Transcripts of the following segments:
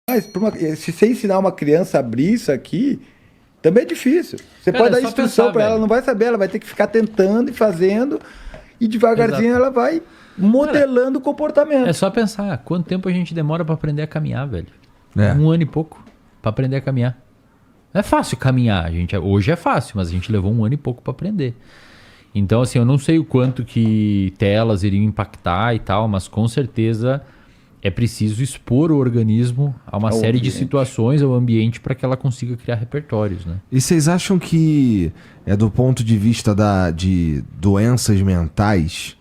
Mas se você ensinar uma criança a abrir isso aqui, também é difícil. Você Cara, pode é dar só instrução pensar, para ela, velho. não vai saber, ela vai ter que ficar tentando e fazendo, e devagarzinho Exato. ela vai modelando o comportamento. É só pensar, quanto tempo a gente demora pra aprender a caminhar, velho? É. 1 ano e pouco pra aprender a caminhar. É fácil caminhar, hoje é fácil, mas a gente levou 1 ano e pouco pra aprender. Então, assim, eu não sei o quanto que telas iriam impactar e tal, mas com certeza é preciso expor o organismo a uma Ao série de ambiente. situações, ao ambiente, para que ela consiga criar repertórios, né? E vocês acham que, do ponto de vista de doenças mentais,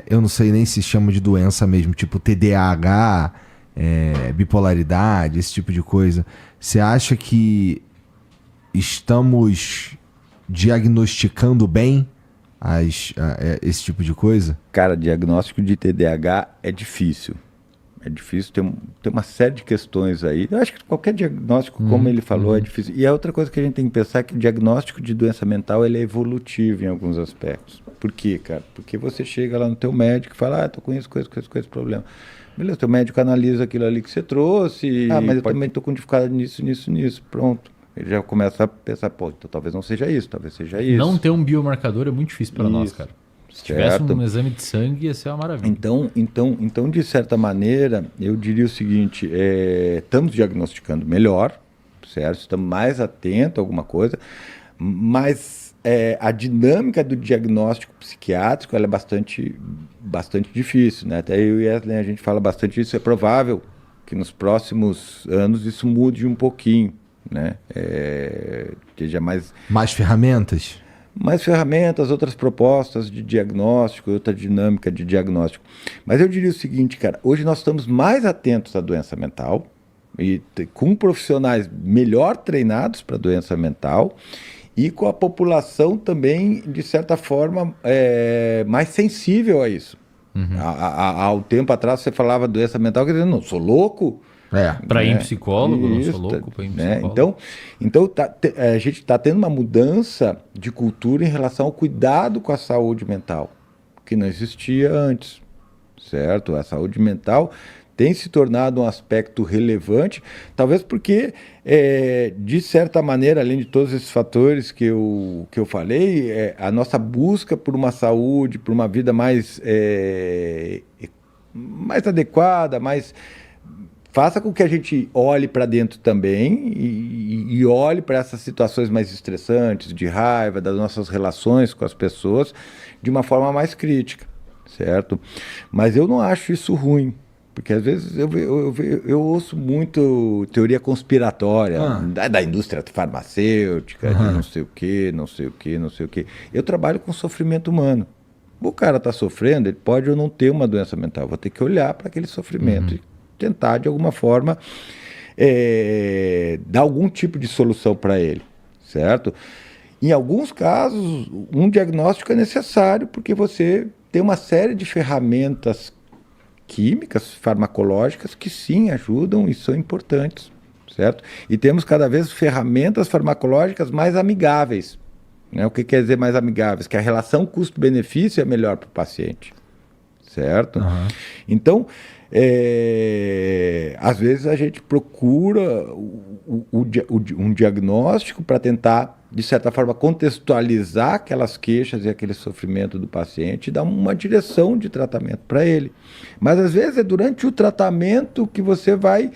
eu não sei nem se chama de doença mesmo, tipo TDAH, bipolaridade, esse tipo de coisa, você acha que estamos diagnosticando bem esse tipo de coisa? Cara, diagnóstico de TDAH é difícil. É difícil, tem uma série de questões aí. Eu acho que qualquer diagnóstico, como ele falou, é difícil. E a outra coisa que a gente tem que pensar é que o diagnóstico de doença mental ele é evolutivo em alguns aspectos. Por quê, cara? Porque você chega lá no teu médico e fala, tô com isso, com esse problema. Beleza, teu médico analisa aquilo ali que você trouxe. Mas eu também tô com dificuldade nisso. Pronto. Ele já começa a pensar, então talvez não seja isso, talvez seja isso. Não ter um biomarcador é muito difícil para nós, cara. Se tivesse um exame de sangue, ia ser uma maravilha. Então, de certa maneira, eu diria o seguinte, estamos diagnosticando melhor, certo? Estamos mais atentos a alguma coisa, mas a dinâmica do diagnóstico psiquiátrico ela é bastante difícil, né? Até eu e Wesley, a gente fala bastante disso, é provável que nos próximos anos isso mude um pouquinho, né? Seja Mais ferramentas? Mais ferramentas, outras propostas de diagnóstico, outra dinâmica de diagnóstico. Mas eu diria o seguinte, cara, hoje nós estamos mais atentos à doença mental e com profissionais melhor treinados para a doença mental e com a população também, de certa forma, mais sensível a isso. Há um tempo atrás você falava doença mental, quer dizer, não, sou louco? Para ir em psicólogo, não sou louco para ir em psicólogo. Então a gente está tendo uma mudança de cultura em relação ao cuidado com a saúde mental, que não existia antes, certo? A saúde mental tem se tornado um aspecto relevante, talvez porque, de certa maneira, além de todos esses fatores que eu falei, a nossa busca por uma saúde, por uma vida mais adequada, faça com que a gente olhe para dentro também e olhe para essas situações mais estressantes, de raiva, das nossas relações com as pessoas, de uma forma mais crítica, certo? Mas eu não acho isso ruim, porque às vezes eu ouço muito teoria conspiratória da indústria farmacêutica, de não sei o quê. Eu trabalho com sofrimento humano. O cara está sofrendo, ele pode ou não ter uma doença mental, vou ter que olhar para aquele sofrimento tentar, de alguma forma, dar algum tipo de solução para ele, certo? Em alguns casos, um diagnóstico é necessário porque você tem uma série de ferramentas químicas, farmacológicas, que sim ajudam e são importantes, certo? E temos cada vez ferramentas farmacológicas mais amigáveis. Né? O que quer dizer mais amigáveis? Que a relação custo-benefício é melhor para o paciente, certo? Então, às vezes a gente procura um diagnóstico para tentar, de certa forma, contextualizar aquelas queixas e aquele sofrimento do paciente e dar uma direção de tratamento para ele. Mas às vezes é durante o tratamento que você vai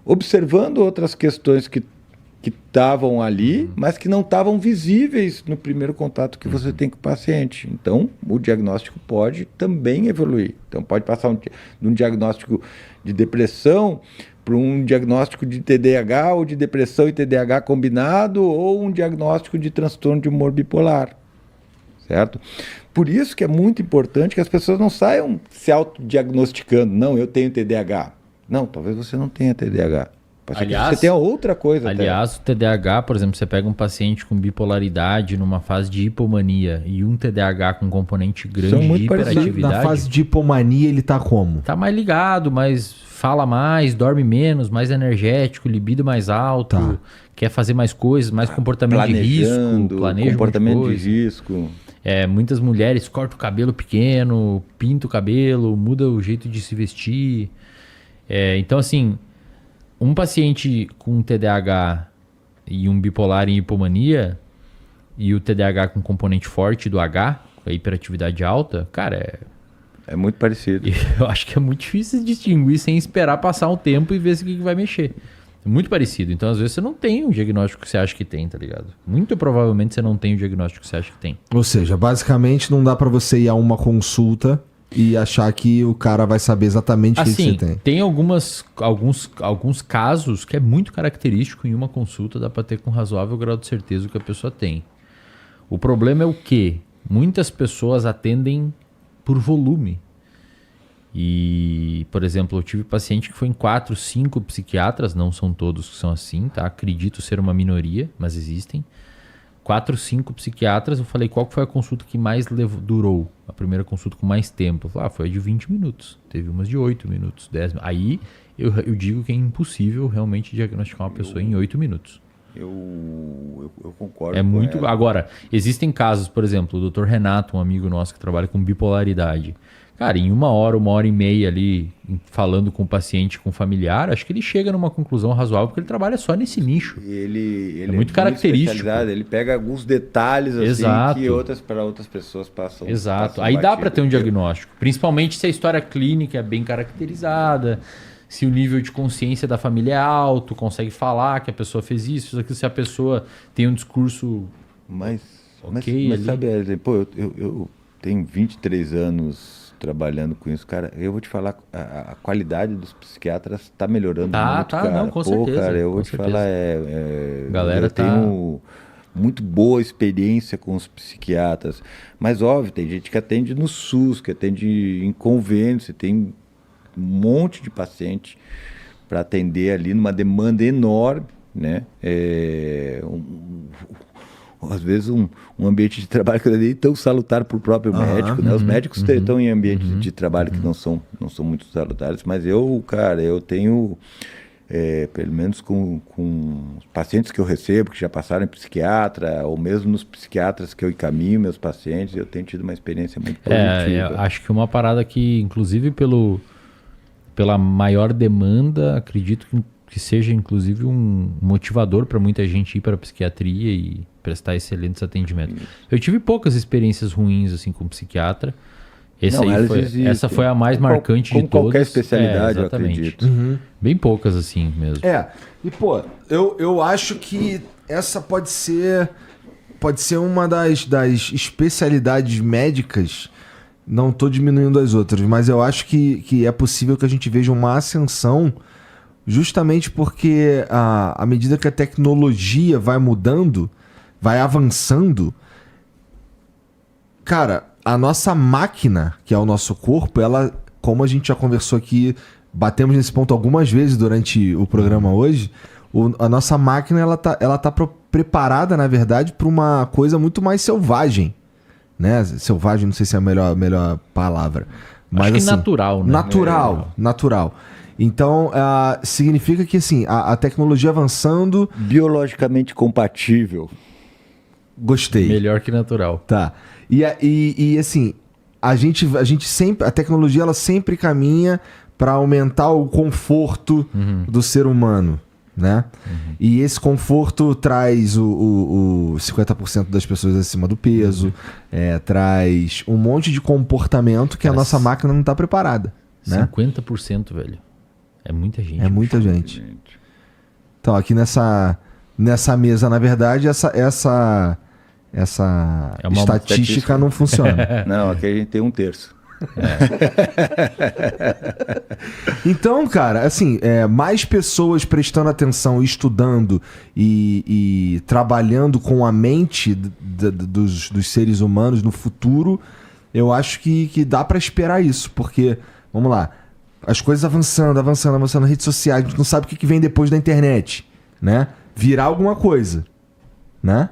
observando outras questões que estavam ali, mas que não estavam visíveis no primeiro contato que você tem com o paciente. Então, o diagnóstico pode também evoluir. Então, pode passar de um diagnóstico de depressão para um diagnóstico de TDAH ou de depressão e TDAH combinado ou um diagnóstico de transtorno de humor bipolar, certo? Por isso que é muito importante que as pessoas não saiam se autodiagnosticando. Não, eu tenho TDAH. Não, talvez você não tenha TDAH. Aliás, você tem outra coisa. Aliás, o TDAH, por exemplo, você pega um paciente com bipolaridade numa fase de hipomania e um TDAH com componente grande de hiperatividade. Na fase de hipomania ele tá como? Tá mais ligado, mas fala mais, dorme menos, mais energético, libido mais alto, quer fazer mais coisas, mais comportamento de risco, planeja comportamento de risco. Muitas mulheres cortam o cabelo pequeno, pintam o cabelo, muda o jeito de se vestir. Então, assim, um paciente com TDAH e um bipolar em hipomania e o TDAH com componente forte do H, a hiperatividade alta, cara, É muito parecido. eu acho que é muito difícil distinguir sem esperar passar um tempo e ver se o que vai mexer. É muito parecido. Então, às vezes, você não tem o diagnóstico que você acha que tem, tá ligado? Muito provavelmente você não tem o diagnóstico que você acha que tem. Ou seja, basicamente não dá pra você ir a uma consulta e achar que o cara vai saber exatamente o que Assim, você tem. alguns casos que é muito característico em uma consulta, dá pra ter com razoável grau de certeza o que a pessoa tem. O problema é o quê? Muitas pessoas atendem por volume. E, por exemplo, eu tive paciente que foi em 4, 5 psiquiatras, não são todos que são assim, tá? Acredito ser uma minoria, mas existem. 4, 5 psiquiatras, eu falei, qual que foi a consulta que mais durou? A primeira consulta com mais tempo. Eu falei, foi a de 20 minutos. Teve umas de 8 minutos, 10 minutos. Aí eu digo que é impossível realmente diagnosticar uma pessoa em 8 minutos. Eu concordo É com muito. ela. Agora, existem casos, por exemplo, o Dr. Renato, um amigo nosso que trabalha com bipolaridade. Cara, em 1 hora e meia ali, falando com o paciente, com o familiar, acho que ele chega numa conclusão razoável, porque ele trabalha só nesse nicho. Ele É muito característico. especializado, ele pega alguns detalhes assim Exato. que para outras pessoas passam. Exato. passam Aí dá batido. para ter um diagnóstico. Principalmente se a história clínica é bem caracterizada, se o nível de consciência da família é alto, consegue falar que a pessoa fez isso, se a pessoa tem um discurso. Mas Ok, ali. sabe, pô, eu tenho 23 anos trabalhando com isso, cara. Eu vou te falar, a qualidade dos psiquiatras está melhorando muito, cara. Não, com certeza. Cara, eu vou com te certeza. falar, Galera eu tá- tenho muito boa experiência com os psiquiatras. Mas, óbvio, tem gente que atende no SUS, que atende em convênio, você tem um monte de paciente para atender ali numa demanda enorme, né? Às vezes um ambiente de trabalho que não é nem tão salutar para o próprio médico, né? Os médicos estão em ambientes de trabalho que não são muito salutares, mas cara, eu tenho, pelo menos com os pacientes que eu recebo, que já passaram em psiquiatra, ou mesmo nos psiquiatras que eu encaminho meus pacientes, eu tenho tido uma experiência muito positiva. Acho que uma parada que, inclusive, pela maior demanda, acredito que seja, inclusive, um motivador para muita gente ir para a psiquiatria e prestar excelentes atendimentos. Eu tive poucas experiências ruins assim com psiquiatra. Essa foi a mais marcante de todas. Com qualquer especialidade, eu exatamente. acredito. Bem poucas assim mesmo. E pô, eu acho que essa pode ser uma das especialidades médicas. Não tô diminuindo as outras, mas eu acho que é possível que a gente veja uma ascensão justamente porque à medida que a tecnologia vai mudando, vai avançando, cara, a nossa máquina, que é o nosso corpo, ela, como a gente já conversou aqui, batemos nesse ponto algumas vezes durante o programa hoje, a nossa máquina ela tá preparada, na verdade, para uma coisa muito mais selvagem, né? Selvagem, não sei se é a melhor palavra. Mas, acho que assim, natural, né? Natural. Então, significa que assim, a tecnologia avançando... Biologicamente compatível. Gostei. Melhor que natural. Tá. E assim, a gente sempre... A tecnologia, ela sempre caminha para aumentar o conforto do ser humano, né? E esse conforto traz o 50% das pessoas acima do peso, traz um monte de comportamento que a nossa máquina não está preparada, né? 50%, velho. É muita gente. É muita gente. Então, aqui nessa mesa, na verdade, essa uma estatística não funciona. Não, aqui a gente tem 1/3. Então, cara, assim, mais pessoas prestando atenção, estudando e trabalhando com a mente dos seres humanos no futuro, eu acho que dá pra esperar isso, porque, vamos lá, as coisas avançando nas redes sociais, a gente não sabe o que vem depois da internet, né? Virar alguma coisa, né?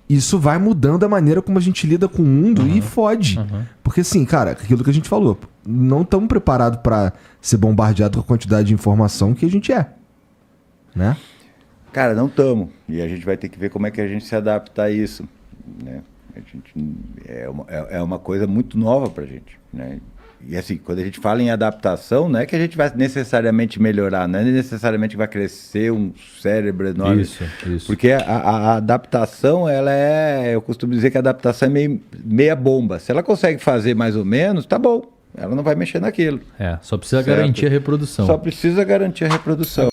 Isso vai mudando a maneira como a gente lida com o mundo e fode. Porque assim, cara, aquilo que a gente falou, não estamos preparados para ser bombardeado com a quantidade de informação que a gente é, né? Cara, não estamos. E a gente vai ter que ver como é que a gente se adapta a isso, né? É uma coisa muito nova pra gente, né? E assim, quando a gente fala em adaptação, não é que a gente vai necessariamente melhorar, não é necessariamente que vai crescer um cérebro enorme. Isso. Porque a adaptação, eu costumo dizer que a adaptação é meia bomba. Se ela consegue fazer mais ou menos, tá bom. Ela não vai mexer naquilo. Só precisa Certo. garantir a reprodução. Só precisa garantir a reprodução.